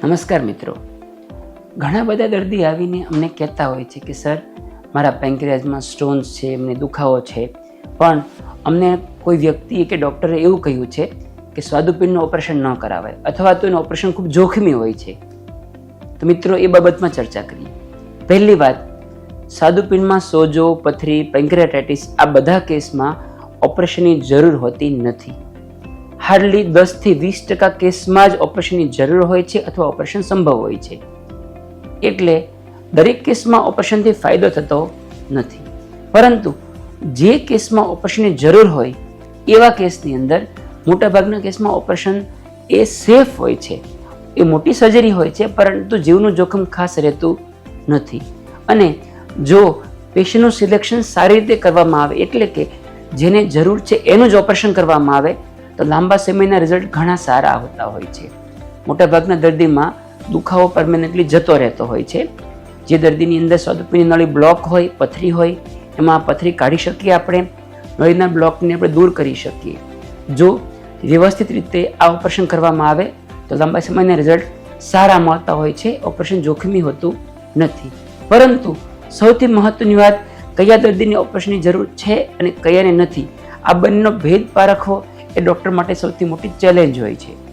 નમસ્કાર મિત્રો, ઘણા બધા દર્દી આવીને અમને કહેતા હોય છે કે સર મારા પેન્ક્રિયાઝમાં સ્ટોન્સ છે, એમને દુખાવો છે, પણ અમને કોઈ વ્યક્તિએ કે ડૉક્ટરે એવું કહ્યું છે કે સ્વાદુપિંડનું ઓપરેશન ન કરાવાય અથવા તો એનું ઓપરેશન ખૂબ જોખમી હોય છે. તો મિત્રો એ બાબતમાં ચર્ચા કરીએ. પહેલી વાત, સ્વાદુપિંડમાં સોજો, પથરી, પેન્ક્રિયાટાઇટિસ આ બધા કેસમાં ઓપરેશનની જરૂર હોતી નથી. હાર્ડલી 10થી 20% કેસમાં જ ઓપરેશનની જરૂર હોય છે અથવા ઓપરેશન સંભવ હોય છે. એટલે દરેક કેસમાં ઓપરેશનથી ફાયદો થતો નથી. પરંતુ જે કેસમાં ઓપરેશનની જરૂર હોય એવા કેસની અંદર મોટાભાગના કેસમાં ઓપરેશન એ સેફ હોય છે. એ મોટી સર્જરી હોય છે, પરંતુ જીવનું જોખમ ખાસ રહેતું નથી. અને જો પેશન્ટનું સિલેક્શન સારી રીતે કરવામાં આવે, એટલે કે જેને જરૂર છે એનું જ ઓપરેશન કરવામાં આવે, તો લાંબા સમયના રિઝલ્ટ ઘણા સારા આવતા હોય છે. મોટાભાગના દર્દીમાં દુખાવો પરમેનન્ટલી જતો રહેતો હોય છે. જે દર્દીની અંદર સ્વાદુપિંડની નળી બ્લોક હોય, પથરી હોય, એમાં પથરી કાઢી શકીએ આપણે, નળીના બ્લોકને આપણે દૂર કરી શકીએ. જો વ્યવસ્થિત રીતે આ ઓપરેશન કરવામાં આવે તો લાંબા સમયના રિઝલ્ટ સારા મળતા હોય છે. ઓપરેશન જોખમી હોતું નથી. પરંતુ સૌથી મહત્વની વાત, કયા દર્દીને ઓપરેશનની જરૂર છે અને કયાને નથી, આ બંનેનો ભેદ પારખવો એ ડૉક્ટર માટે સૌથી મોટી ચેલેન્જ હોય છે.